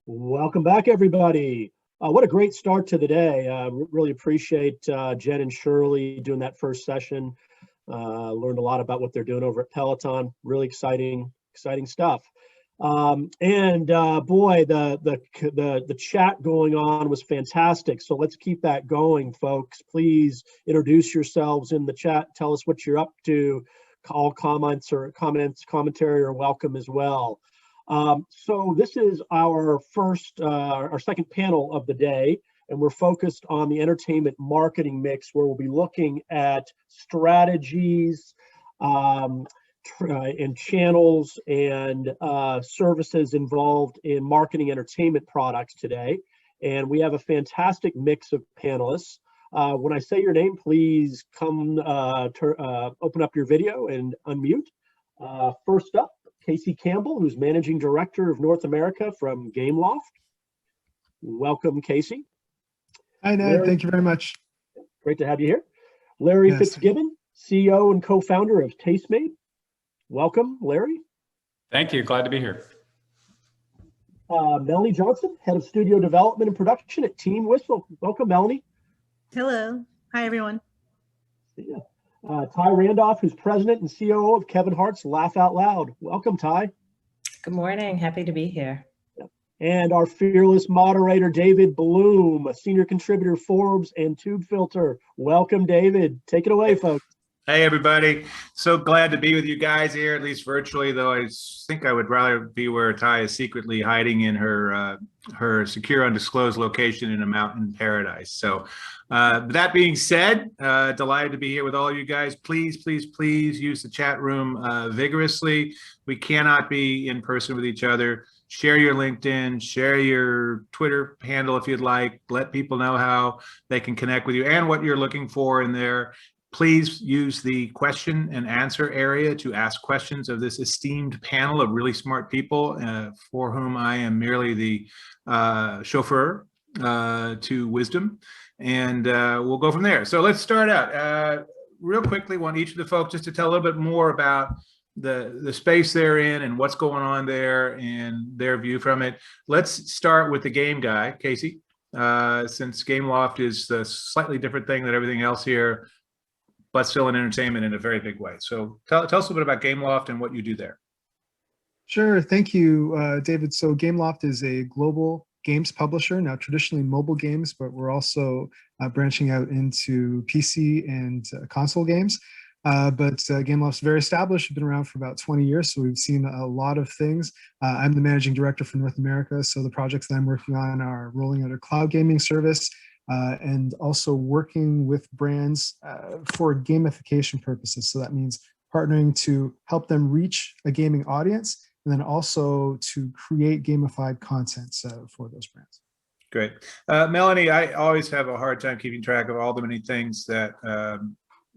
Welcome back, everybody. What a great start to the day. Really appreciate Jen and Shirley doing that first session. Learned a lot about what they're doing over at Peloton. Really exciting stuff. Boy, the chat going on was fantastic. So let's keep that going, folks. Please introduce yourselves in the chat. Tell us what you're up to. All commentary are welcome as well. So this is our second panel of the day, and we're focused on the entertainment marketing mix, where we'll be looking at strategies and channels and services involved in marketing entertainment products today. And we have a fantastic mix of panelists. When I say your name, please come open up your video and unmute. First up, Casey Campbell, who's Managing Director of North America from Gameloft. Welcome, Casey. Hi, Ned. Thank you very much. Great to have you here. Larry Yes. Fitzgibbon, CEO and co-founder of Tastemade. Welcome, Larry. Thank you. Glad to be here. Melanie Johnson, Head of Studio Development and Production at Team Whistle. Welcome, Melanie. Hello. Hi, everyone. Yeah. Ty Randolph, who's President and COO of Kevin Hart's Laugh Out Loud. Welcome, Ty. Good morning. Happy to be here. And our fearless moderator, David Bloom, a senior contributor, Forbes and Tubefilter. Welcome, David. Take it away, folks. Hey, everybody. So glad to be with you guys here, at least virtually, though I think I would rather be where Ty is secretly hiding in her secure undisclosed location in a mountain paradise. So that being said, delighted to be here with all you guys. Please use the chat room vigorously. We cannot be in person with each other. Share your LinkedIn, share your Twitter handle if you'd like. Let people know how they can connect with you and what you're looking for in there. Please use the question and answer area to ask questions of this esteemed panel of really smart people for whom I am merely the chauffeur to wisdom. And we'll go from there. So let's start out. Real quickly, want each of the folks just to tell a little bit more about the space they're in and what's going on there and their view from it. Let's start with the game guy, Casey. Since Gameloft is a slightly different thing than everything else here, but still in entertainment in a very big way. So tell us a little bit about Gameloft and what you do there. Sure. Thank you, David. So Gameloft is a global games publisher, now traditionally mobile games, but we're also branching out into PC and console games. But Gameloft's very established. We've been around for about 20 years, so we've seen a lot of things. I'm the managing director for North America, so the projects that I'm working on are rolling out a cloud gaming service, and also working with brands for gamification purposes. So that means partnering to help them reach a gaming audience, and then also to create gamified content for those brands. Great. Melanie, I always have a hard time keeping track of all the many things that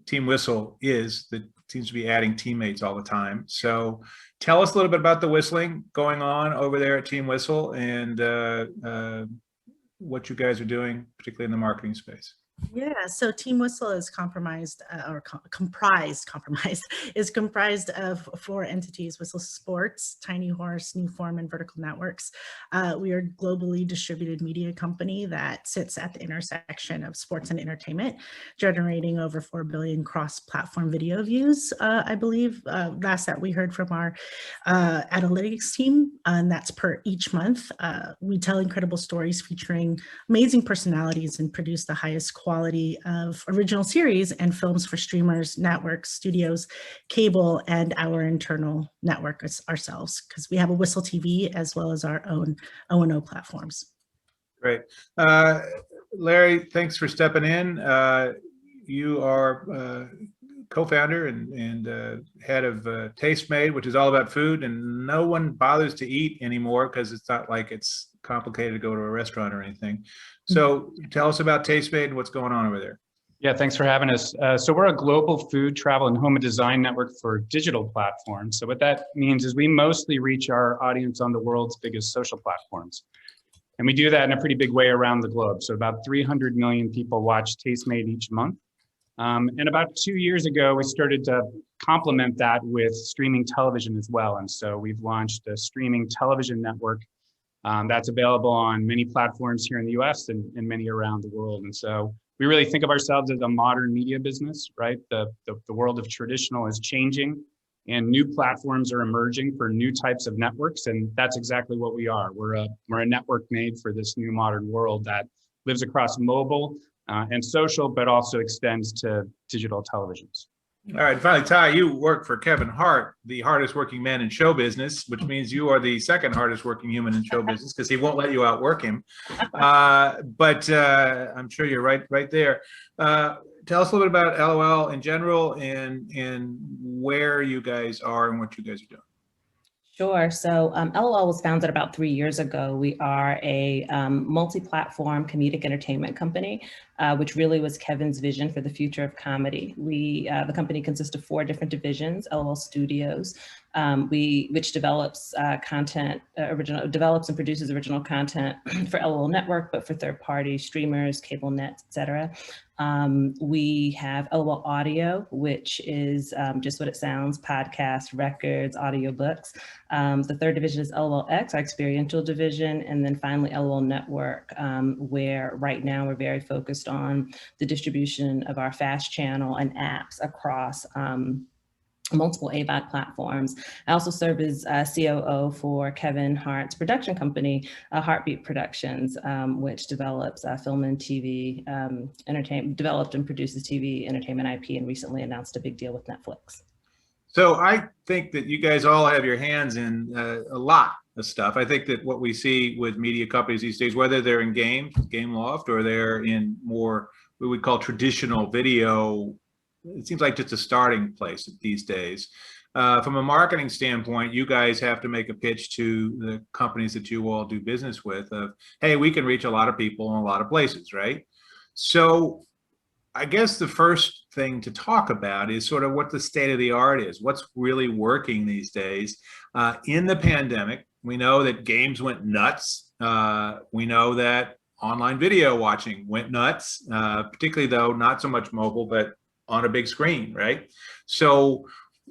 Team Whistle is, that seems to be adding teammates all the time. So tell us a little bit about the whistling going on over there at Team Whistle and what you guys are doing, particularly in the marketing space. Yeah, so Team Whistle is comprised of 4 entities: Whistle Sports, Tiny Horse, Newform, and Vertical Networks. We are a globally distributed media company that sits at the intersection of sports and entertainment, generating over 4 billion cross-platform video views, I believe. Last that we heard from our analytics team, and that's per each month. We tell incredible stories featuring amazing personalities and produce the highest quality of original series and films for streamers, networks, studios, cable, and our internal network ourselves, because we have a Whistle TV as well as our own O&O platforms. Great. Larry, thanks for stepping in. You are co-founder and head of Tastemade, which is all about food, and no one bothers to eat anymore because it's not like it's complicated to go to a restaurant or anything. So tell us about Tastemade and what's going on over there. Yeah, thanks for having us. So we're a global food, travel, and home design network for digital platforms. So what that means is we mostly reach our audience on the world's biggest social platforms. And we do that in a pretty big way around the globe. So about 300 million people watch Tastemade each month. And about 2 years ago, we started to complement that with streaming television as well. And so we've launched a streaming television network That's available on many platforms here in the US and many around the world. And so we really think of ourselves as a modern media business, right? The world of traditional is changing and new platforms are emerging for new types of networks. And that's exactly what we are. We're a network made for this new modern world that lives across mobile and social, but also extends to digital televisions. All right, finally, Ty, you work for Kevin Hart, the hardest working man in show business, which means you are the second hardest working human in show business because he won't let you outwork him. But I'm sure you're right there. Tell us a little bit about LOL in general and where you guys are and what you guys are doing. Sure. So LOL was founded about 3 years ago. We are a multi-platform comedic entertainment company, which really was Kevin's vision for the future of comedy. The company consists of 4 different divisions: LOL Studios, which develops develops and produces original content for LOL Network, but for third-party streamers, cable nets, etc. We have LOL Audio, which is just what it sounds: podcasts, records, audiobooks. The third division is LOL X, our experiential division. And then finally, LOL Network, where right now we're very focused on the distribution of our FAST channel and apps across multiple AVOD platforms. I also serve as COO for Kevin Hart's production company, Heartbeat Productions, which develops film and TV entertainment, developed and produces TV entertainment IP, and recently announced a big deal with Netflix. So I think that you guys all have your hands in a lot of stuff. I think that what we see with media companies these days, whether they're in games, Gameloft, or they're in more what we would call traditional video, it seems like just a starting place these days. From a marketing standpoint, you guys have to make a pitch to the companies that you all do business with of, hey, we can reach a lot of people in a lot of places, right? So I guess the first thing to talk about is sort of what the state of the art is, what's really working these days. In the pandemic, we know that games went nuts. We know that online video watching went nuts, particularly though not so much mobile, but on a big screen, right? So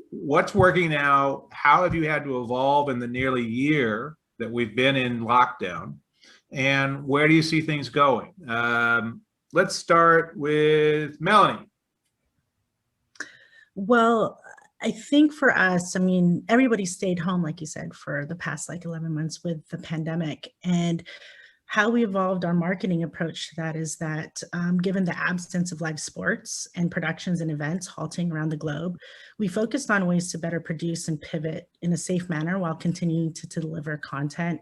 what's working now? How have you had to evolve in the nearly year that we've been in lockdown? And where do you see things going? Let's start with Melanie. Well, I think for us, I mean, everybody stayed home, like you said, for the past 11 months with the pandemic. And how we evolved our marketing approach to that is that given the absence of live sports and productions and events halting around the globe, we focused on ways to better produce and pivot in a safe manner while continuing to deliver content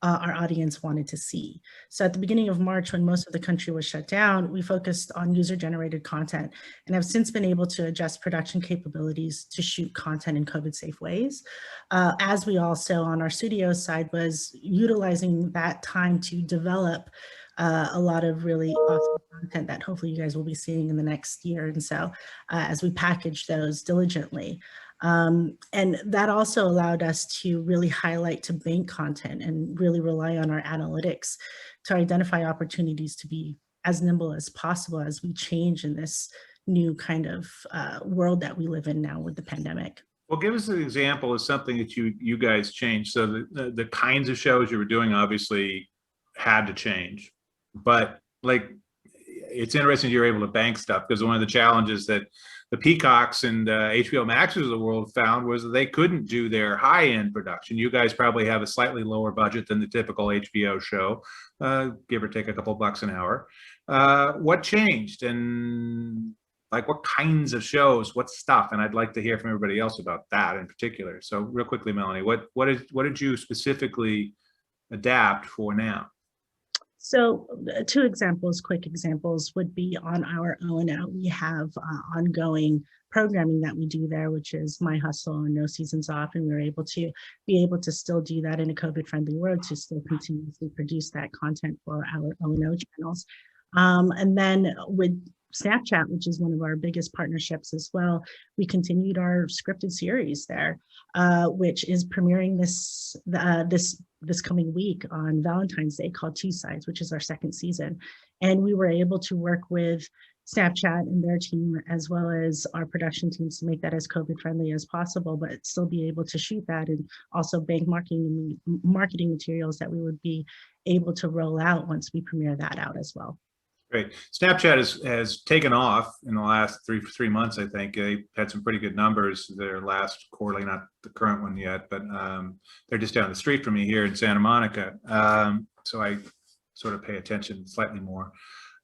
our audience wanted to see. So at the beginning of March, when most of the country was shut down, we focused on user-generated content and have since been able to adjust production capabilities to shoot content in COVID-safe ways. As we also on our studio side was utilizing that time to develop a lot of really awesome content that hopefully you guys will be seeing in the next year. And so as we package those diligently. And that also allowed us to really highlight to bank content and really rely on our analytics to identify opportunities to be as nimble as possible as we change in this new kind of world that we live in now with the pandemic. Well, give us an example of something that you guys changed. So the kinds of shows you were doing obviously had to change, but like, it's interesting you're able to bank stuff, because one of the challenges that the Peacocks and HBO Maxes of the world found was that they couldn't do their high-end production. You guys probably have a slightly lower budget than the typical HBO show, give or take a couple bucks an hour. What changed, and like what kinds of shows, what stuff? And I'd like to hear from everybody else about that in particular. So real quickly, Melanie, what did you specifically adapt for now? So 2 examples, quick examples, would be on our O&O. We have ongoing programming that we do there, which is My Hustle and No Seasons Off. And we were able to still do that in a COVID-friendly world, to still continuously produce that content for our O&O channels. And then with Snapchat, which is one of our biggest partnerships as well, we continued our scripted series there, which is premiering this coming week on Valentine's Day, called Two Sides, which is our 2nd season. And we were able to work with Snapchat and their team, as well as our production teams, to make that as COVID friendly as possible, but still be able to shoot that, and also bank marketing materials that we would be able to roll out once we premiere that out as well. Great. Snapchat has taken off in the last three months. I think they had some pretty good numbers. Their last quarterly, not the current one yet, but they're just down the street from me here in Santa Monica. So I sort of pay attention slightly more.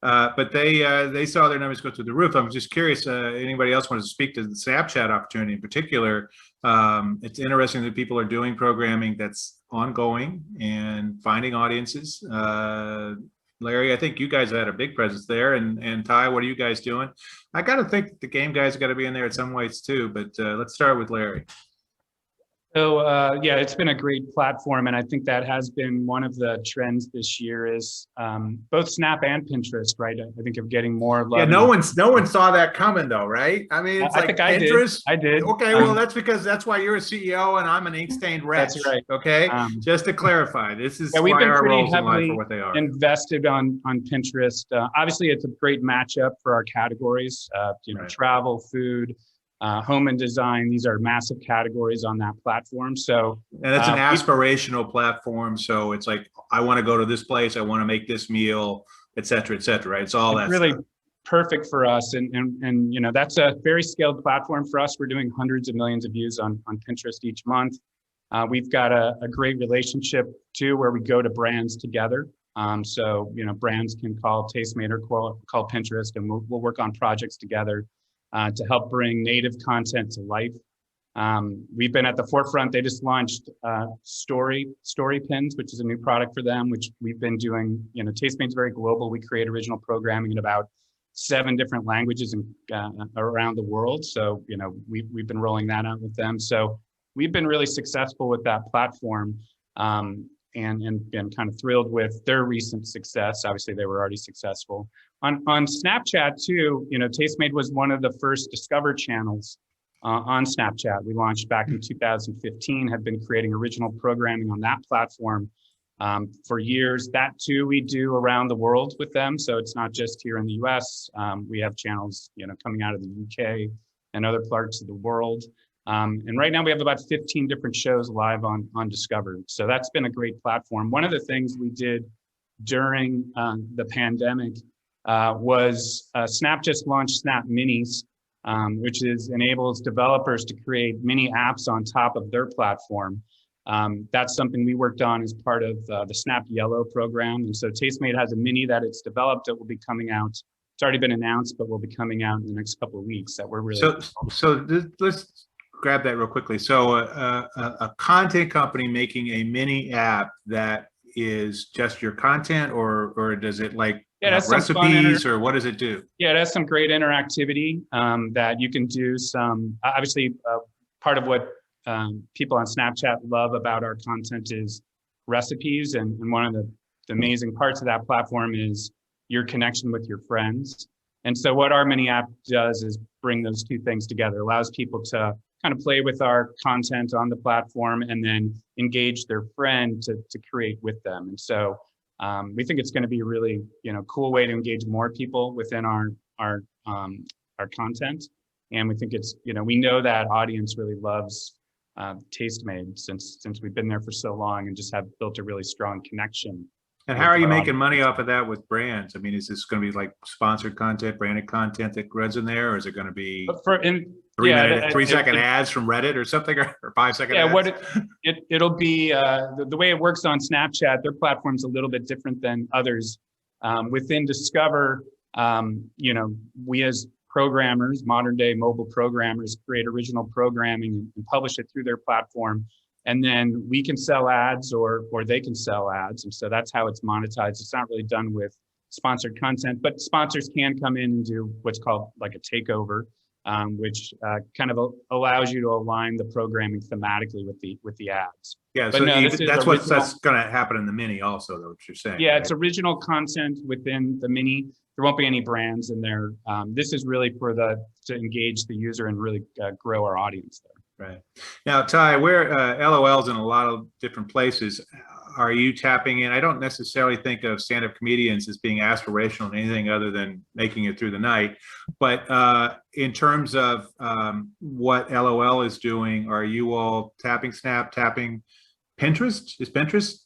But they saw their numbers go through the roof. I'm just curious, anybody else wants to speak to the Snapchat opportunity in particular? It's interesting that people are doing programming that's ongoing and finding audiences. Larry, I think you guys had a big presence there, and Ty, what are you guys doing? I got to think the game guys got to be in there at some ways too, but let's start with Larry. So yeah, it's been a great platform, and I think that has been one of the trends this year is both Snap and Pinterest, right? I think of getting more love. Yeah, no one saw that coming though, right? I mean, it's like Pinterest. I did. Okay, well, that's why you're a CEO and I'm an ink-stained wretch. That's right. Okay, just to clarify, this is we've why been our pretty roles in life heavily are what they are. invested on Pinterest. Obviously, it's a great matchup for our categories. Right. Travel, food, home and design. These are massive categories on that platform. So, and it's an aspirational platform. So it's like, I want to go to this place, I want to make this meal, et cetera, right? It's all that really stuff. Perfect for us. And you know, that's a very scaled platform for us. We're doing hundreds of millions of views on Pinterest each month. We've got a great relationship too, where we go to brands together. So, you know, brands can call Tastemade or call Pinterest, and we'll work on projects together to help bring native content to life. We've been at the forefront. They just launched story pins, which is a new product for them, which we've been doing. You know, Tastemade's very global. We create original programming in about 7 different languages around the world. So, you know, we've been rolling that out with them. So we've been really successful with that platform, and been kind of thrilled with their recent success. Obviously, they were already successful. On Snapchat too, you know, Tastemade was one of the first Discover channels on Snapchat. We launched back in 2015, have been creating original programming on that platform for years. That too, we do around the world with them. So it's not just here in the US. We have channels, you know, coming out of the UK and other parts of the world. And right now we have about 15 different shows live on Discover. So that's been a great platform. One of the things we did during the pandemic was Snap just launched Snap Minis, which enables developers to create mini apps on top of their platform. That's something we worked on as part of the Snap Yellow program. And so Tastemade has a mini that it's developed that will be coming out. It's already been announced, but will be coming out in the next couple of weeks that we're really let's grab that real quickly. So a content company making a mini app that is just your content, or does it like recipes, or what does it do? Yeah, it has some great interactivity that you can do some, obviously part of what people on Snapchat love about our content is recipes. And one of the amazing parts of that platform is your connection with your friends. And so what our mini app does is bring those two things together, allows people to kind of play with our content on the platform and then engage their friend to create with them. And so we think it's going to be a really, you know, cool way to engage more people within our content. And we think it's, you know, we know that audience really loves Tastemade since we've been there for so long and just have built a really strong connection. And how are you making money off of that with brands? I mean, is this going to be like sponsored content, branded content that runs in there, or is it going to be 3-second ads from Reddit or something, or 5-second ads? Yeah, it'll be the way it works on Snapchat. Their platform's a little bit different than others. Within Discover, you know, we as programmers, modern day mobile programmers, create original programming and publish it through their platform. And then we can sell ads or they can sell ads. And so that's how it's monetized. It's not really done with sponsored content, but sponsors can come in and do what's called like a takeover, which kind of allows you to align the programming thematically with the ads. Yeah, but so no, that's going to happen in the mini also, though, what you're saying. Yeah, right? It's original content within the mini. There won't be any brands in there. This is really to engage the user and really grow our audience there. Right. Now, Ty, we're LOL's in a lot of different places. are you tapping in? I don't necessarily think of stand-up comedians as being aspirational in anything other than making it through the night. But in terms of what LOL is doing, are you all tapping Snap, tapping Pinterest? Is Pinterest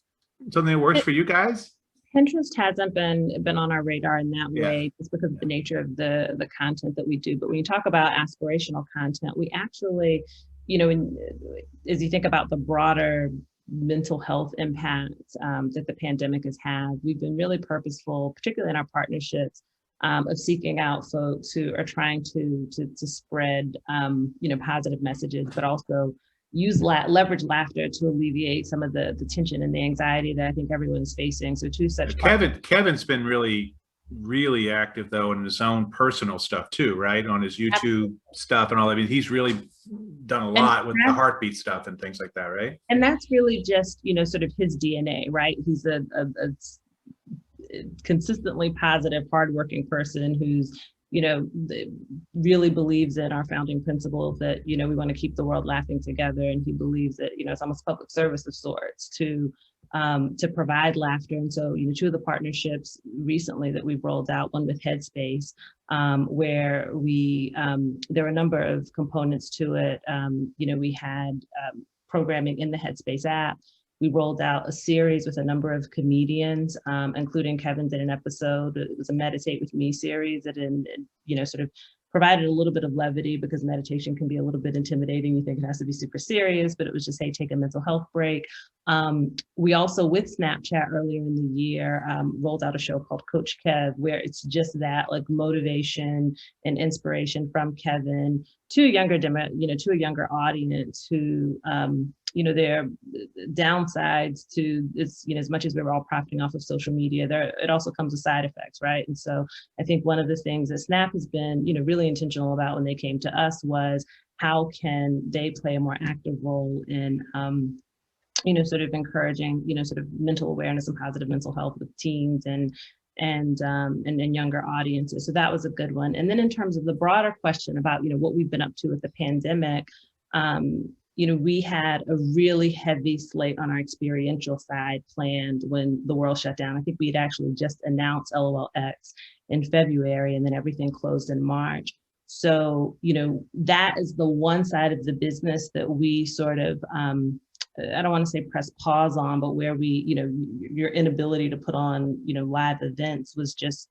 something that works for you guys? Pinterest hasn't been on our radar in that way, just because of the nature of the content that we do. But when you talk about aspirational content, we actually, you know, as you think about the broader mental health impact that the pandemic has had, we've been really purposeful, particularly in our partnerships, of seeking out folks who are trying to spread, you know, positive messages, but also leverage laughter to alleviate some of the tension and the anxiety that I think everyone's facing. So two such Kevin's been really active though in his own personal stuff too, right? On his YouTube stuff and all. I mean, he's really done a lot with the heartbeat stuff and things like that, right? And that's really just, you know, sort of his DNA, right? He's a consistently positive, hardworking person who's, you know, really believes in our founding principles that, you know, we want to keep the world laughing together. And he believes that, you know, it's almost public service of sorts to provide laughter. And so, you know, two of the partnerships recently that we've rolled out, one with Headspace, where there were a number of components to it. You know, we had programming in the Headspace app. We rolled out a series with a number of comedians, including Kevin did an episode. It was a Meditate With Me series that, you know, sort of provided a little bit of levity, because meditation can be a little bit intimidating. You think it has to be super serious, but it was just, hey, take a mental health break. We also, with Snapchat earlier in the year, rolled out a show called Coach Kev, where it's just that, like, motivation and inspiration from Kevin to a younger audience who, you know, there are downsides to this, you know, as much as we're all profiting off of social media, it also comes with side effects, right? And so I think one of the things that Snap has been, you know, really intentional about when they came to us was, how can they play a more active role in, you know, sort of encouraging, you know, sort of mental awareness and positive mental health with teens and younger audiences. So that was a good one. And then in terms of the broader question about, you know, what we've been up to with the pandemic, you know, we had a really heavy slate on our experiential side planned when the world shut down. I think we had actually just announced LOLX in February, and then everything closed in March. So, you know, that is the one side of the business that we sort of, I don't want to say press pause on, but where we, you know, your inability to put on, you know, live events was just,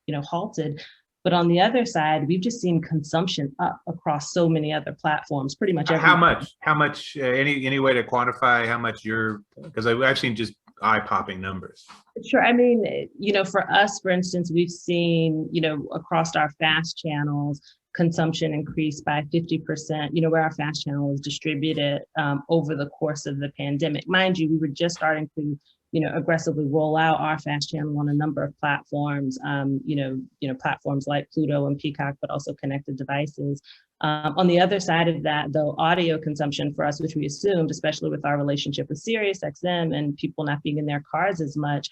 you know, halted. But on the other side, we've just seen consumption up across so many other platforms, pretty much every. How much, any way to quantify how much because I've seen just eye-popping numbers. Sure. I mean, you know, for us, for instance, we've seen, you know, across our FAST channels, consumption increased by 50%, you know, where our FAST channel was distributed over the course of the pandemic. Mind you, we were just starting to, you know, aggressively roll out our FAST channel on a number of platforms, you know, platforms like Pluto and Peacock, but also connected devices. On the other side of that, though, audio consumption for us, which we assumed, especially with our relationship with SiriusXM and people not being in their cars as much,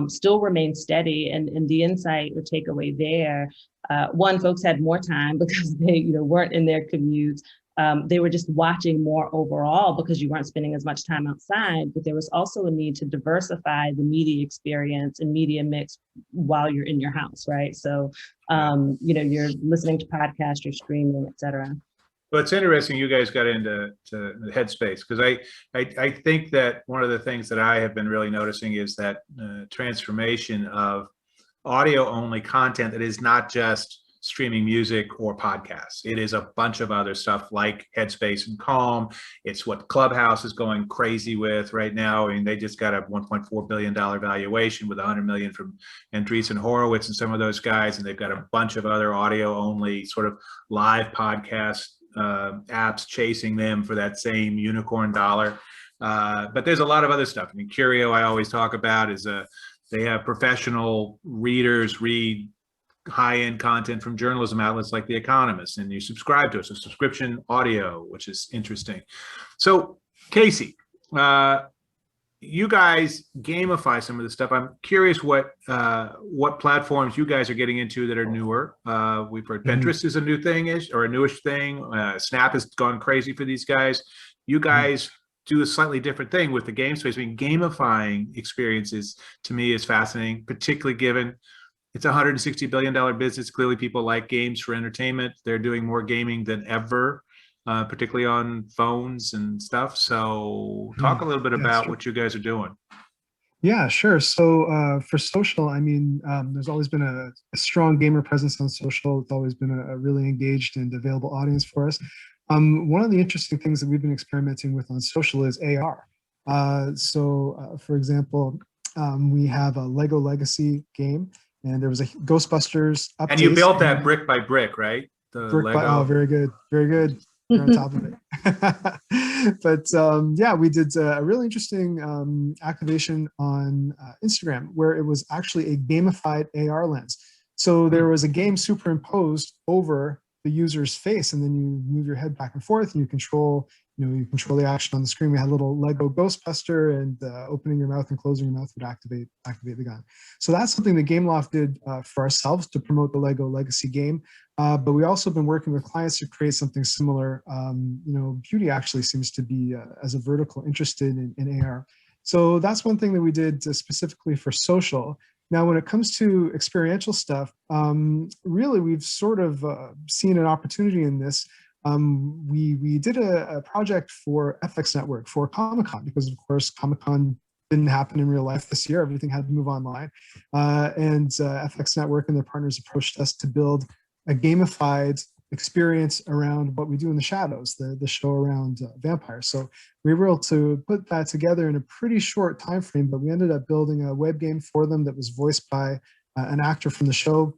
still remains steady. And the insight or takeaway there, one, folks had more time because they, you know, weren't in their commutes. They were just watching more overall because you weren't spending as much time outside, but there was also a need to diversify the media experience and media mix while you're in your house, right? So, you know, you're listening to podcasts, you're streaming, et cetera. Well, it's interesting you guys got into Headspace, because I think that one of the things that I have been really noticing is that transformation of audio only content that is not just streaming music or podcasts. It is a bunch of other stuff like Headspace and Calm. It's what Clubhouse is going crazy with right now. I mean, they just got a $1.4 billion valuation with $100 million from Andreessen Horowitz and some of those guys. And they've got a bunch of other audio only sort of live podcast apps chasing them for that same unicorn dollar. But there's a lot of other stuff. I mean, Curio, I always talk about, is they have professional readers read high-end content from journalism outlets like The Economist, and you subscribe to it. So subscription audio, which is interesting. So Casey, you guys gamify some of this stuff. I'm curious what platforms you guys are getting into that are newer. We've heard Pinterest is a new thing-ish or a newish thing. Snap has gone crazy for these guys. You guys do a slightly different thing with the game space. I mean, gamifying experiences to me is fascinating, particularly given it's a $160 billion business. Clearly people like games for entertainment. They're doing more gaming than ever, particularly on phones and stuff. So talk a little bit about what you guys are doing. Yeah, sure. So for social, I mean, there's always been a strong gamer presence on social. It's always been a really engaged and available audience for us. One of the interesting things that we've been experimenting with on social is AR. For example, we have a Lego Legacy game, and there was a Ghostbusters update. And you built that brick by brick, right? The brick Lego. by, oh, very good, very good. You're on top of it. But yeah, we did a really interesting activation on Instagram where it was actually a gamified AR lens. So there was a game superimposed over the user's face, and then you move your head back and forth, and you control the action on the screen. We had a little Lego Ghostbuster, and opening your mouth and closing your mouth would activate the gun. So that's something that Gameloft did for ourselves to promote the Lego Legacy game. But we also been working with clients to create something similar. Beauty actually seems to be, as a vertical, interested in AR. So that's one thing that we did specifically for social. Now, when it comes to experiential stuff, really, we've sort of seen an opportunity in this. We did a project for FX Network for Comic-Con, because, of course, Comic-Con didn't happen in real life this year. Everything had to move online. And FX Network and their partners approached us to build a gamified experience around what we do in the shadows, the show around vampires. So we were able to put that together in a pretty short time frame, but we ended up building a web game for them that was voiced by an actor from the show.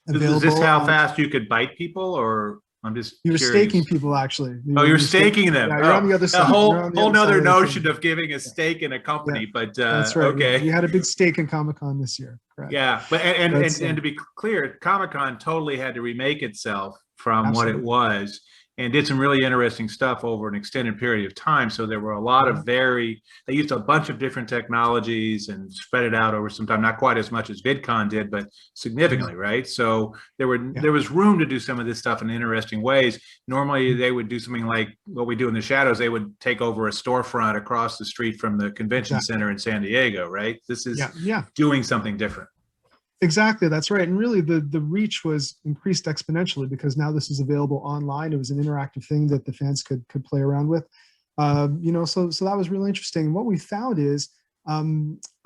Is this how fast you could bite people, or I'm just You're curious. staking people, actually. You're staking them. Yeah, you're on the other side. A whole nother notion of giving a stake in a company, yeah, but that's right. okay. Yeah. We had a big stake in Comic-Con this year. Correct. Yeah, but and to be clear, Comic-Con totally had to remake itself from what it was, and did some really interesting stuff over an extended period of time. So there were a lot of they used a bunch of different technologies and spread it out over some time, not quite as much as VidCon did, but significantly, right? So there was room to do some of this stuff in interesting ways. Normally they would do something like what we do in the shadows. They would take over a storefront across the street from the convention center in San Diego, right? This is doing something different. Exactly, that's right. And really the reach was increased exponentially because now this is available online. It was an interactive thing that the fans could play around with. So that was really interesting. And what we found is a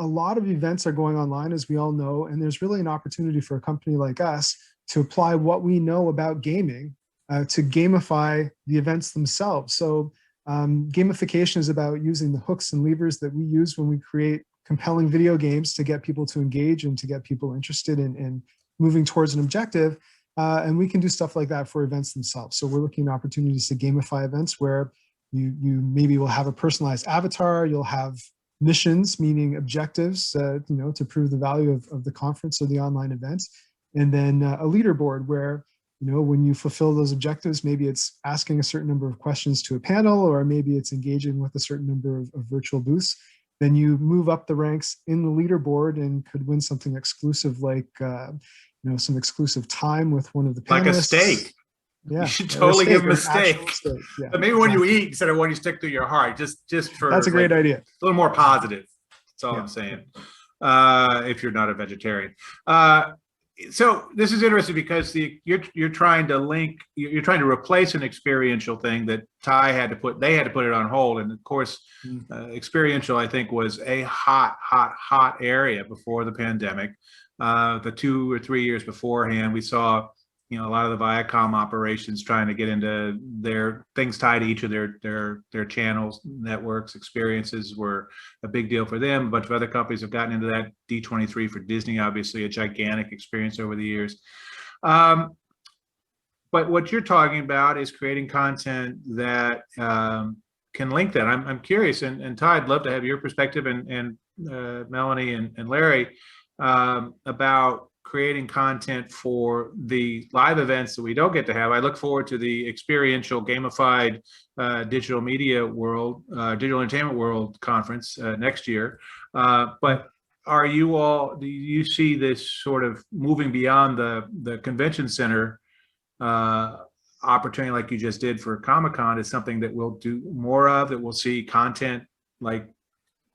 lot of events are going online, as we all know, and there's really an opportunity for a company like us to apply what we know about gaming to gamify the events themselves. So gamification is about using the hooks and levers that we use when we create compelling video games to get people to engage and to get people interested in moving towards an objective. And we can do stuff like that for events themselves. So we're looking at opportunities to gamify events where you maybe will have a personalized avatar, you'll have missions, meaning objectives, to prove the value of the conference or the online event. And then a leaderboard where, when you fulfill those objectives, maybe it's asking a certain number of questions to a panel, or maybe it's engaging with a certain number of virtual booths. Then you move up the ranks in the leaderboard and could win something exclusive, like some exclusive time with one of the panelists. Like a steak. Yeah, you should totally give them a steak. Yeah, but maybe when you eat instead of when you stick through your heart, just for that's a great idea. A little more positive. That's all I'm saying. If you're not a vegetarian. So this is interesting because you're trying to replace an experiential thing that they had to put it on hold. And of course, experiential, I think, was a hot area before the pandemic. The 2 or 3 years beforehand, we saw a lot of the Viacom operations trying to get into their things tied to each of their channels, networks. Experiences were a big deal for them. A bunch of other companies have gotten into that. D23 for Disney, obviously a gigantic experience over the years. But what you're talking about is creating content that can link that. I'm curious, and Ty, I'd love to have your perspective, and Melanie and Larry, about creating content for the live events that we don't get to have. I look forward to the experiential, gamified digital media world, digital entertainment world conference next year. But do you see this sort of moving beyond the convention center opportunity like you just did for Comic-Con is something that we'll do more of, that we'll see content like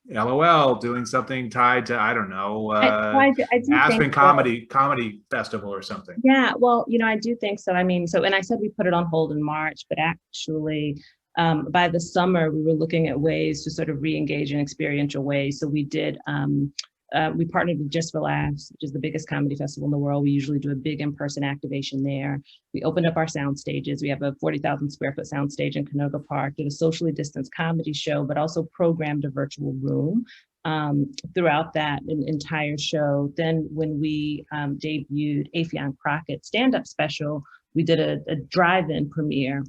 LOL doing something tied to, I don't know, I do Aspen think so. Comedy Festival or something. Yeah, well, I do think so. I mean, and I said we put it on hold in March, but actually by the summer, we were looking at ways to sort of re-engage in experiential ways. So we did, we partnered with Just for Laughs, which is the biggest comedy festival in the world. We usually do a big in-person activation there. We opened up our sound stages. We have a 40,000 square foot sound stage in Canoga Park, did a socially distanced comedy show, but also programmed a virtual room throughout that entire show. Then when we debuted Affion Crockett's stand-up special, we did a drive-in premiere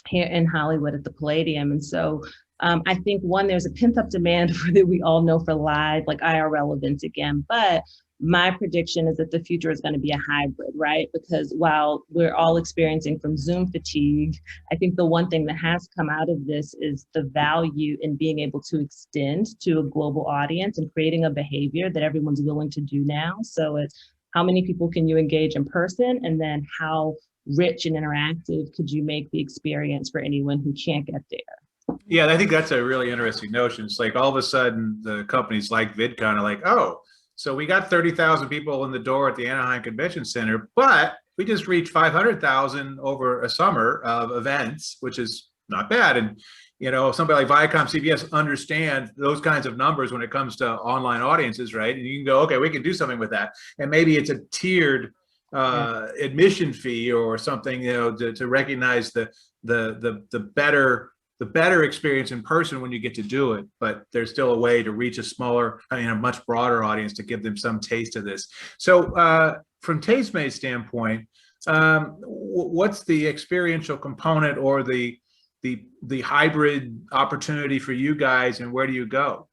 here in Hollywood at the Palladium. And so I think there's a pent-up demand for that we all know for live, like IRL events again. But my prediction is that the future is going to be a hybrid, right? Because while we're all experiencing from Zoom fatigue, I think the one thing that has come out of this is the value in being able to extend to a global audience and creating a behavior that everyone's willing to do now. So it's how many people can you engage in person, and then how rich and interactive could you make the experience for anyone who can't get there? Yeah, I think that's a really interesting notion. It's like all of a sudden the companies like VidCon are like, oh, so we got 30,000 people in the door at the Anaheim Convention Center, but we just reached 500,000 over a summer of events, which is not bad. And, somebody like Viacom, CBS understand those kinds of numbers when it comes to online audiences, right? And you can go, okay, we can do something with that. And maybe it's a tiered admission fee or something, to recognize the better experience in person when you get to do it, but there's still a way to reach a much broader audience to give them some taste of this. So from Tastemade's standpoint, what's the experiential component or the hybrid opportunity for you guys, and where do you go?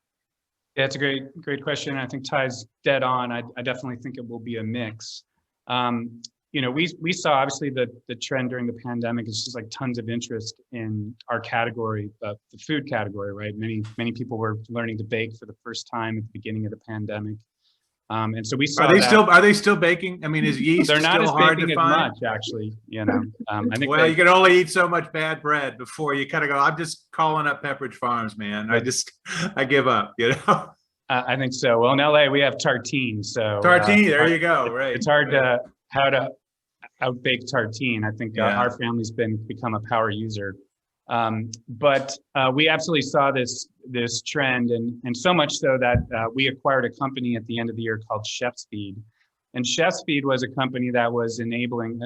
Yeah, it's a great question. I think Ty's dead on. I definitely think it will be a mix. We saw obviously the trend during the pandemic is just like tons of interest in our category, the food category, right? Many people were learning to bake for the first time at the beginning of the pandemic. And so we saw Are they still baking? I mean, is yeast they're not still as hard baking to as find? much, actually. I think you can only eat so much bad bread before you kind of go, I'm just calling up Pepperidge Farms, man. I give up, I think so. Well, in LA we have tartine, so tartine. There you go. Right. It's hard to how to outbake tartine. I think our family's become a power user, but we absolutely saw this trend, and so much so that we acquired a company at the end of the year called Chef's Feed. And Chef's Feed was a company that was enabling,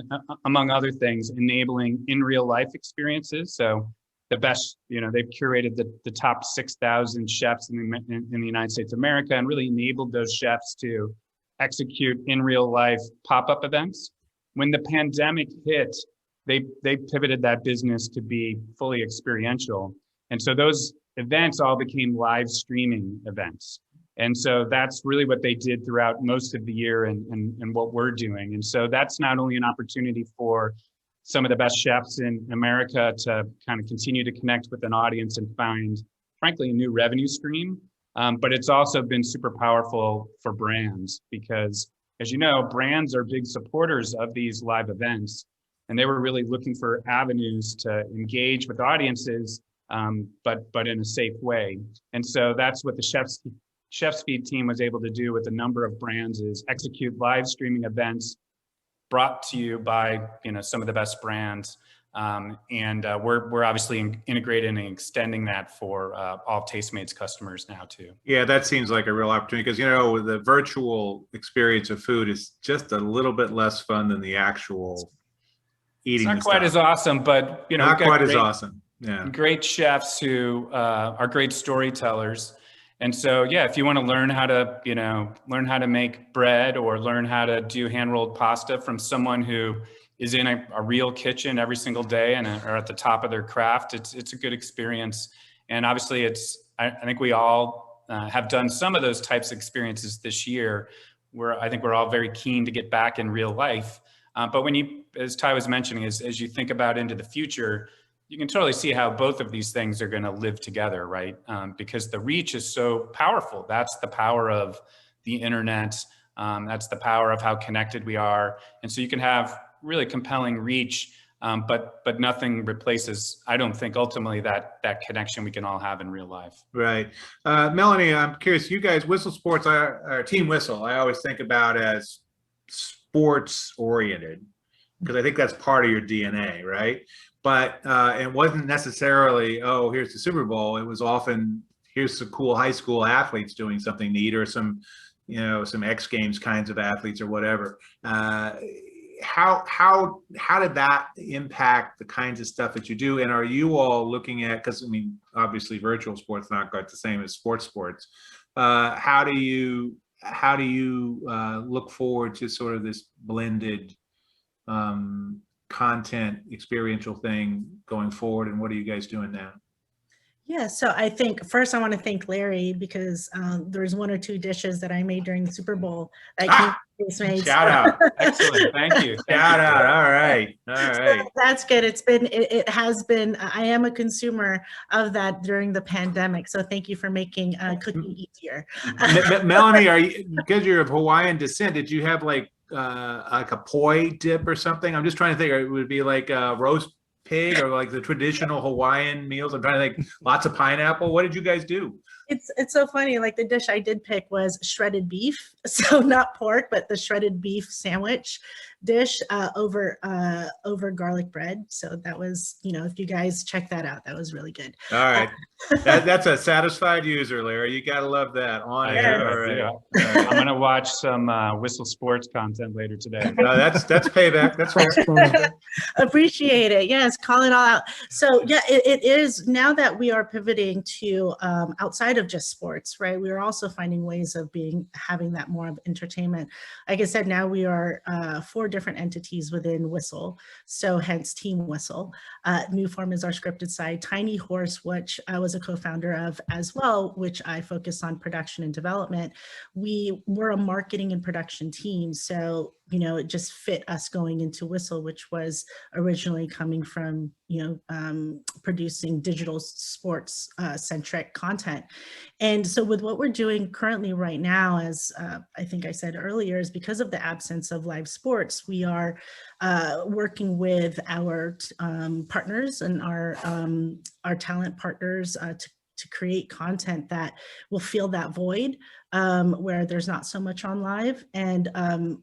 among other things, enabling in real life experiences. So the best, they've curated the top 6,000 chefs in the United States of America, and really enabled those chefs to execute in real life pop-up events. When the pandemic hit, they pivoted that business to be fully experiential. And so those events all became live streaming events. And so that's really what they did throughout most of the year and what we're doing. And so that's not only an opportunity for some of the best chefs in America to kind of continue to connect with an audience and find, frankly, a new revenue stream. But it's also been super powerful for brands because, as you know, brands are big supporters of these live events, and they were really looking for avenues to engage with audiences, but in a safe way. And so that's what the Chef's Feed team was able to do with a number of brands, is execute live streaming events brought to you by some of the best brands. We're obviously integrating and extending that for all Tastemade's customers now too. Yeah, that seems like a real opportunity because the virtual experience of food is just a little bit less fun than the actual eating. It's not quite as awesome, but not quite as awesome. Yeah, great chefs who are great storytellers. And so, yeah, if you want to learn how to make bread or learn how to do hand-rolled pasta from someone who is in a real kitchen every single day and are at the top of their craft, it's a good experience. And obviously I think we all have done some of those types of experiences this year where I think we're all very keen to get back in real life. But when as Ty was mentioning, as you think about into the future, you can totally see how both of these things are going to live together, right? Because the reach is so powerful. That's the power of the internet. That's the power of how connected we are. And so you can have really compelling reach, but nothing replaces, I don't think, ultimately that connection we can all have in real life. Right. Melanie, I'm curious, you guys, Whistle Sports, our Team Whistle, I always think about as sports oriented, because I think that's part of your DNA, right? But it wasn't necessarily, oh, here's the Super Bowl. It was often, here's some cool high school athletes doing something neat, or some, you know, some X Games kinds of athletes or whatever. How did that impact the kinds of stuff that you do? And are you all looking at, because I mean, obviously virtual sports not quite the same as sports. How do you look forward to sort of this blended content experiential thing going forward, and what are you guys doing now? Yeah, so I think first I want to thank Larry, because there's 1 or 2 dishes that I made during the Super Bowl that came from Tastemade. Shout out. Excellent. Thank you. Shout out. All right. So that's good. It has been, I am a consumer of that during the pandemic. So thank you for making cooking easier. Melanie, are you, because you're of Hawaiian descent, did you have like a poi dip or something? I'm just trying to think. It would be like a roast pig, or like the traditional Hawaiian meals. I'm trying to think. Lots of pineapple. What did you guys do? It's so funny. Like, the dish I did pick was shredded beef, so not pork, but the shredded beef sandwich dish over garlic bread. So that was, you know, if you guys check that out, that was really good. All right, that's a satisfied user, Larry. You gotta love that. On air. All right. Yeah. I'm gonna watch some Whistle Sports content later today. That's payback. That's right. Appreciate it. Yes, call it all out. So yeah, it is, now that we are pivoting to outside of just sports, right? We are also finding ways of having that more of entertainment. Like I said, now we are 4 different entities within Whistle, so hence Team Whistle. New Form is our scripted side. Tiny Horse, which I was a co-founder of as well, which I focus on production and development. We were a marketing and production team, so you know, it just fit us going into Whistle, which was originally coming from, you know, producing digital sports centric content. And so with what we're doing currently right now, as I think I said earlier, is because of the absence of live sports, we are working with our partners and our talent partners to create content that will fill that void where there's not so much on live. And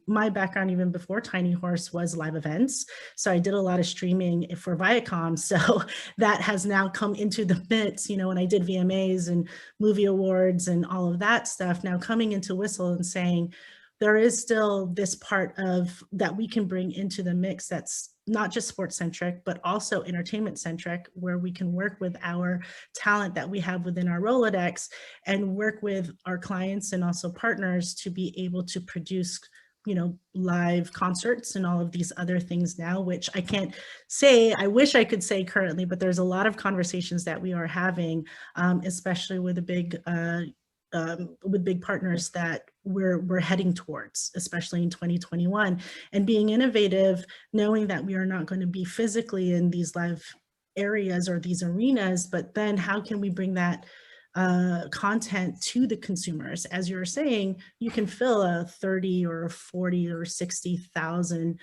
my background, even before Tiny Horse, was live events. So I did a lot of streaming for Viacom. So that has now come into the mix, you know, when I did VMAs and movie awards and all of that stuff, now coming into Whistle and saying, there is still this part of that we can bring into the mix that's not just sports centric, but also entertainment centric, where we can work with our talent that we have within our Rolodex and work with our clients and also partners to be able to produce, you know, live concerts and all of these other things now, which I can't say, I wish I could say currently, but there's a lot of conversations that we are having, especially with big partners that we're heading towards, especially in 2021, and being innovative, knowing that we are not going to be physically in these live areas or these arenas, but then how can we bring that content to the consumers? As you were saying, you can fill a 30 or 40 or 60,000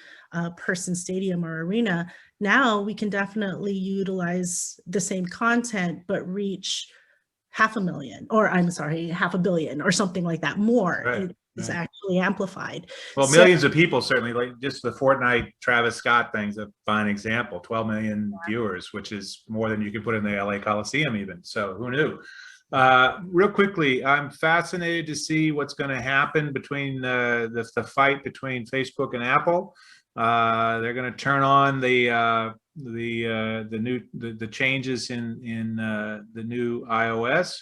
person stadium or arena. Now we can definitely utilize the same content, but reach 500,000, or I'm sorry, 500 million or something like that more. Right, It's actually amplified. Well, millions of people, certainly, like just the Fortnite Travis Scott thing's a fine example. 12 million viewers, which is more than you could put in the LA Coliseum even. So who knew? Real quickly, I'm fascinated to see what's going to happen between the fight between Facebook and Apple. They're going to turn on the changes in the new iOS.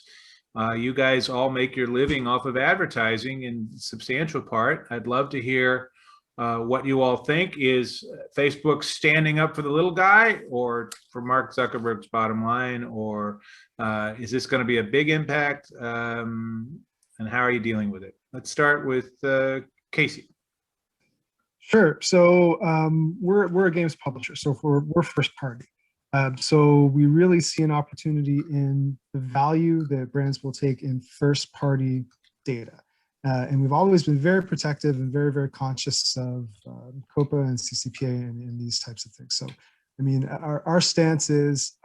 You guys all make your living off of advertising in substantial part. I'd love to hear what you all think. Is Facebook standing up for the little guy, or for Mark Zuckerberg's bottom line, or is this going to be a big impact? And how are you dealing with it? Let's start with Casey. Sure. So we're a games publisher, so we're first party. So we really see an opportunity in the value that brands will take in first party data. And we've always been very protective and very, very conscious of COPA and CCPA and these types of things. So, I mean, our stance is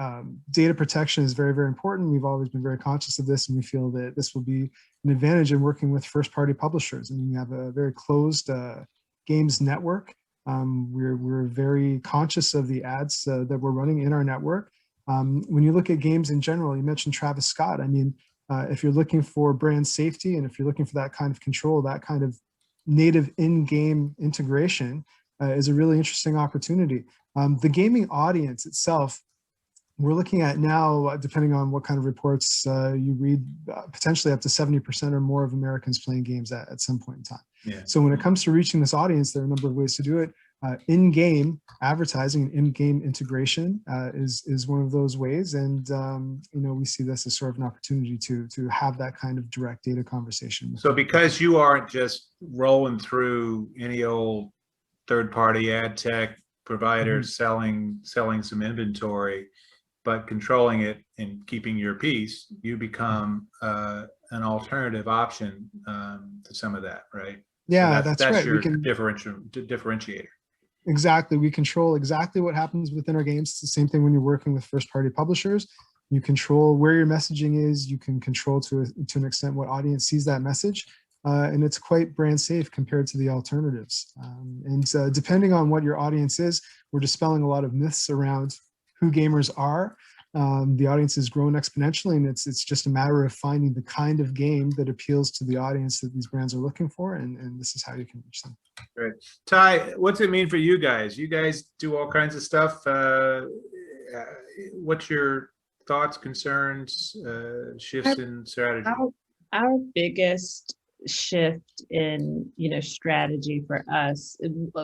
data protection is very, very important. We've always been very conscious of this, and we feel that this will be an advantage in working with first-party publishers. I mean, we have a very closed games network. We're very conscious of the ads that we're running in our network. When you look at games in general, you mentioned Travis Scott. I mean, if you're looking for brand safety and if you're looking for that kind of control, that kind of native in-game integration is a really interesting opportunity. The gaming audience itself, we're looking at now, depending on what kind of reports you read, potentially up to 70% or more of Americans playing games at some point in time. Yeah. So when it comes to reaching this audience, there are a number of ways to do it. In-game advertising and in-game integration is one of those ways, and you know, we see this as sort of an opportunity to have that kind of direct data conversation. So because you aren't just rolling through any old third-party ad tech provider selling some inventory, but controlling it and keeping your piece, you become an alternative option to some of that, right? Yeah, So that's right. Your We can differentiator. Exactly. We control exactly what happens within our games. It's the same thing when you're working with first-party publishers. You control where your messaging is. You can control to an extent what audience sees that message. And it's quite brand safe compared to the alternatives. And depending on what your audience is, we're dispelling a lot of myths around who gamers are. The audience has grown exponentially, and it's just a matter of finding the kind of game that appeals to the audience that these brands are looking for, and this is how you can reach them. Great. Ty, what's it mean for you guys? You guys do all kinds of stuff. What's your thoughts, concerns, shifts in strategy? Our biggest shift in strategy for us,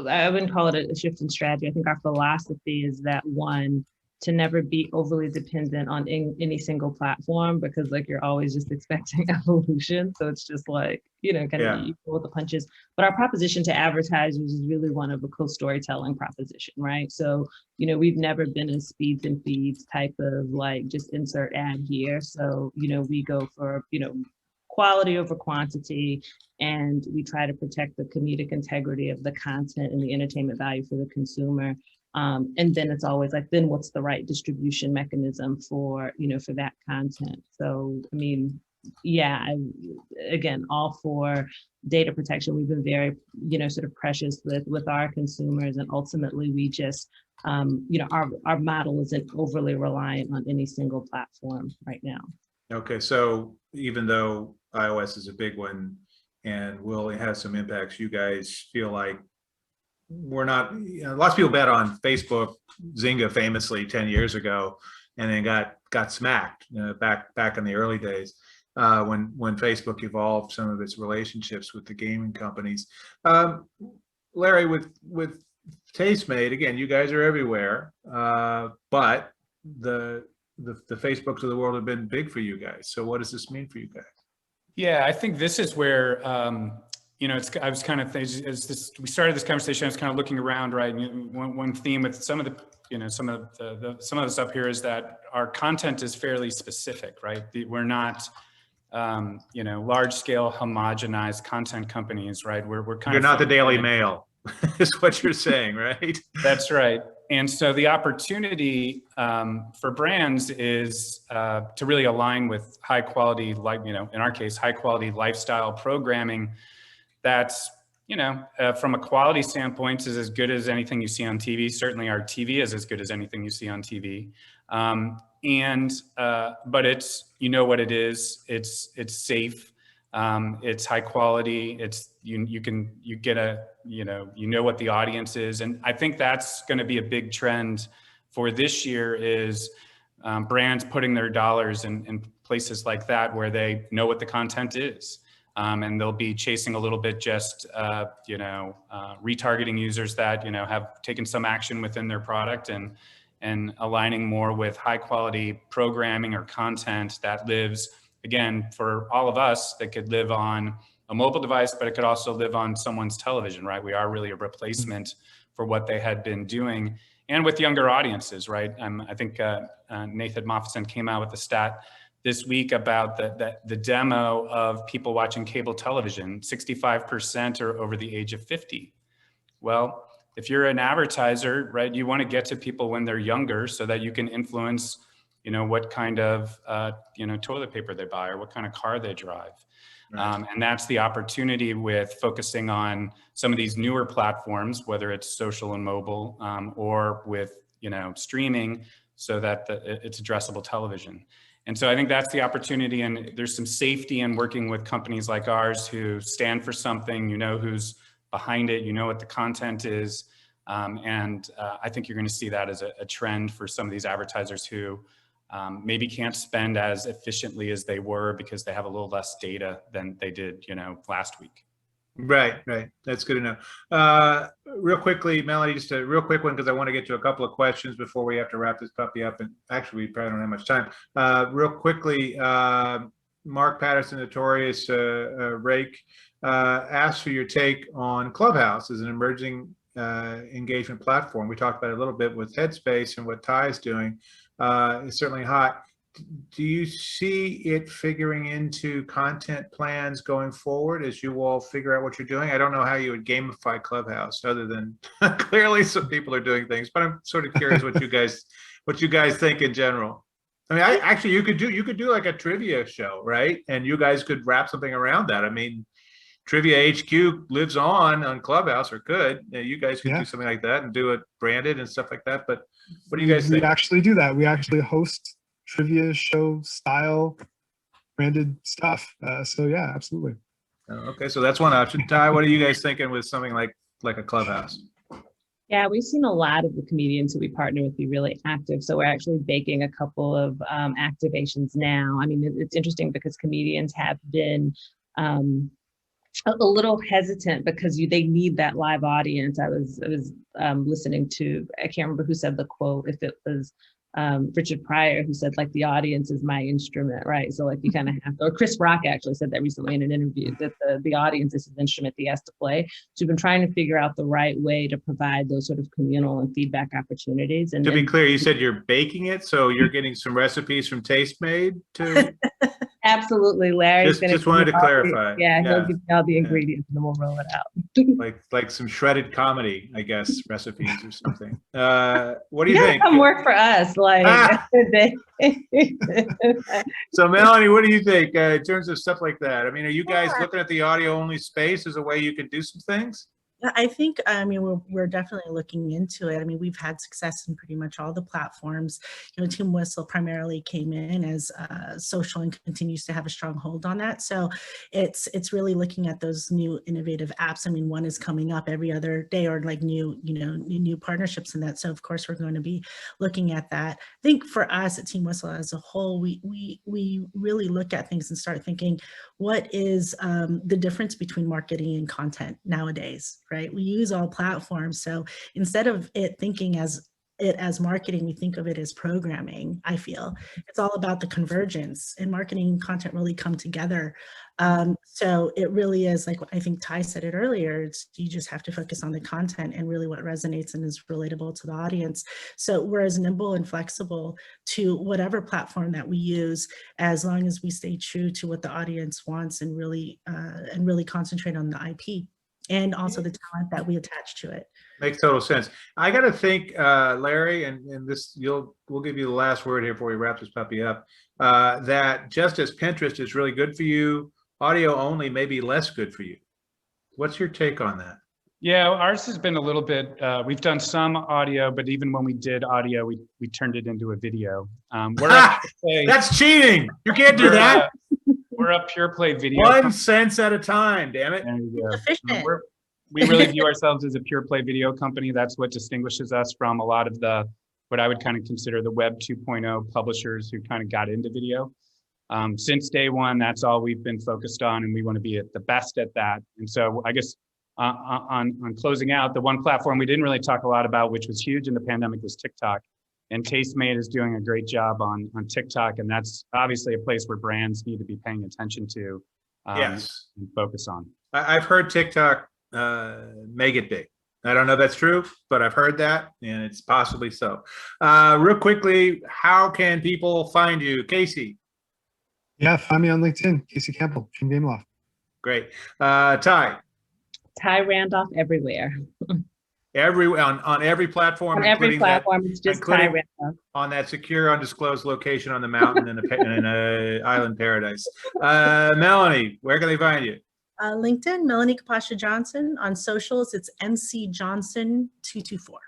I wouldn't call it a shift in strategy. I think our philosophy is that, one, to never be overly dependent on any single platform, because like you're always just expecting evolution. So it's just like, kind of equal with the punches. But our proposition to advertisers is really one of a co-storytelling proposition, right? So, we've never been a speeds and feeds type of like just insert ad here. So, we go for, quality over quantity, and we try to protect the comedic integrity of the content and the entertainment value for the consumer. And then it's always like, then what's the right distribution mechanism for, for that content? So, I mean, yeah, again, all for data protection. We've been very, sort of precious with our consumers, and ultimately we just, our model isn't overly reliant on any single platform right now. Okay, so even though iOS is a big one and will have some impacts, you guys feel like we're not, lots of people bet on Facebook, Zynga famously 10 years ago, and then got smacked back in the early days when Facebook evolved some of its relationships with the gaming companies. Larry, with Tastemade, again, you guys are everywhere, but the Facebooks of the world have been big for you guys. So what does this mean for you guys? Yeah, I think this is where I was kind of, we started this conversation, I was kind of looking around, right? And one theme with some of the stuff here is that our content is fairly specific, right? We're not, large scale homogenized content companies, right? We're kind of. You're not the Daily Mail, is what you're saying, right? That's right. And so the opportunity for brands is to really align with high quality, like, in our case, high quality lifestyle programming that's, from a quality standpoint is as good as anything you see on TV. Certainly our TV is as good as anything you see on TV. But it's, what it is, it's safe, it's high quality, it's, you get what the audience is. And I think that's going to be a big trend for this year is brands putting their dollars in places like that where they know what the content is. And they'll be chasing a little bit just, retargeting users that, have taken some action within their product and aligning more with high quality programming or content that lives, again, for all of us, that could live on a mobile device, but it could also live on someone's television, right? We are really a replacement for what they had been doing, and with younger audiences, right? I think Nathan Moffson came out with the stat this week about the demo of people watching cable television. 65% are over the age of 50. Well, if you're an advertiser, right, you want to get to people when they're younger so that you can influence, what kind of, toilet paper they buy or what kind of car they drive. Right. And that's the opportunity with focusing on some of these newer platforms, whether it's social and mobile, or with, streaming, so that it's addressable television. And so I think that's the opportunity, and there's some safety in working with companies like ours who stand for something, who's behind it, what the content is. And I think you're going to see that as a trend for some of these advertisers who maybe can't spend as efficiently as they were because they have a little less data than they did, last week. Right. That's good to know. Real quickly, Melanie, just a real quick one, because I want to get to a couple of questions before we have to wrap this puppy up. And actually, we probably don't have much time. Real quickly, Mark Patterson, notorious rake, asked for your take on Clubhouse as an emerging engagement platform. We talked about it a little bit with Headspace and what Ty is doing. It's certainly hot. Do you see it figuring into content plans going forward as you all figure out what you're doing? I don't know how you would gamify Clubhouse other than clearly some people are doing things, but I'm sort of curious what you guys think in general. I mean, actually you could do like a trivia show, right? And you guys could wrap something around that. I mean, Trivia HQ lives on Clubhouse, or could. You guys could do something like that and do it branded and stuff like that. But what do you guys think? We actually do that. We actually host trivia show style branded stuff. So yeah, absolutely. Okay, so that's one option. Ty, what are you guys thinking with something like a Clubhouse? Yeah, we've seen a lot of the comedians who we partner with be really active. So we're actually baking a couple of activations now. I mean, it's interesting because comedians have been a little hesitant because they need that live audience. I was listening to, I can't remember who said the quote, if it was Richard Pryor, who said, like, the audience is my instrument, right? So like you kind of have to, or Chris Rock actually said that recently in an interview, that the audience is his instrument that he has to play. So we've been trying to figure out the right way to provide those sort of communal and feedback opportunities. And to be clear, you said you're baking it, so you're getting some recipes from Tastemade to... Absolutely, Larry. Just wanted to clarify. He'll give you all the ingredients and then we'll roll it out. like some shredded comedy, I guess, recipes or something. What do you think? Come work for us, like. So Melanie, what do you think in terms of stuff like that? I mean, are you guys looking at the audio only space as a way you could do some things? I think, I mean, we're definitely looking into it. I mean, we've had success in pretty much all the platforms. Team Whistle primarily came in as social and continues to have a strong hold on that. So it's really looking at those new innovative apps. I mean, one is coming up every other day, or like new partnerships in that. So of course we're going to be looking at that. I think for us at Team Whistle as a whole, we really look at things and start thinking, what is the difference between marketing and content nowadays, right? We use all platforms. So instead of it thinking as marketing, we think of it as programming. I feel it's all about the convergence, and marketing and content really come together. So it really is, like I think Ty said it earlier, you just have to focus on the content and really what resonates and is relatable to the audience. So we're as nimble and flexible to whatever platform that we use, as long as we stay true to what the audience wants and really concentrate on the IP and also the talent that we attach to it. Makes total sense. I got to think, Larry, and this, we'll give you the last word here before we wrap this puppy up, that just as Pinterest is really good for you, audio only may be less good for you. What's your take on that? Yeah, ours has been a little bit, we've done some audio, but even when we did audio, we turned it into a video. That's cheating. You can't do that. We're a pure play video. 1 cent at a time, damn it. There you go. We really view ourselves as a pure play video company. That's what distinguishes us from a lot of what I would kind of consider the Web 2.0 publishers who kind of got into video. Since day one, that's all we've been focused on, and we want to be at the best at that. And so I guess on closing out, the one platform we didn't really talk a lot about, which was huge in the pandemic, was TikTok. And Tastemade is doing a great job on TikTok, and that's obviously a place where brands need to be paying attention to and focus on. I've heard TikTok make it big. I don't know if that's true, but I've heard that, and it's possibly so. Real quickly, how can people find you? Casey? Yeah, find me on LinkedIn, Casey Campbell from Gameloft. Great. Ty, Ty Randolph everywhere. on every platform, On every including that, platform, it's just Ty including Randolph. on that secure, undisclosed location on the mountain in a island paradise. Melanie, where can they find you? LinkedIn, Melanie Capacia Johnson. On socials, it's MC Johnson 224.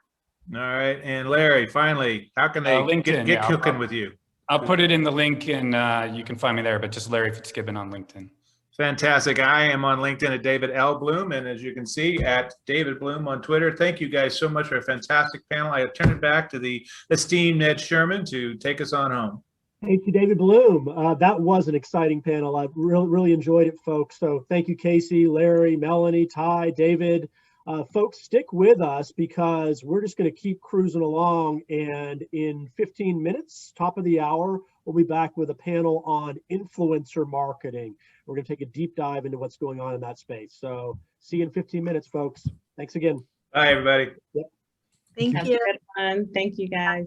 All right. And Larry, finally, how can they LinkedIn, get yeah, cooking with you? I'll put it in the link and you can find me there, but just Larry Fitzgibbon on LinkedIn. Fantastic. I am on LinkedIn at David L. Bloom, and as you can see, at David Bloom on Twitter. Thank you guys so much for a fantastic panel. I turn it back to the esteemed Ned Sherman to take us on home. Thank you, David Bloom. That was an exciting panel. I really enjoyed it, folks. So thank you, Casey, Larry, Melanie, Ty, David. Folks, stick with us because we're just going to keep cruising along. And in 15 minutes, top of the hour, we'll be back with a panel on influencer marketing. We're going to take a deep dive into what's going on in that space. So see you in 15 minutes, folks. Thanks again. Bye, everybody. Yep. Thank Have you. a good one. Thank you, guys.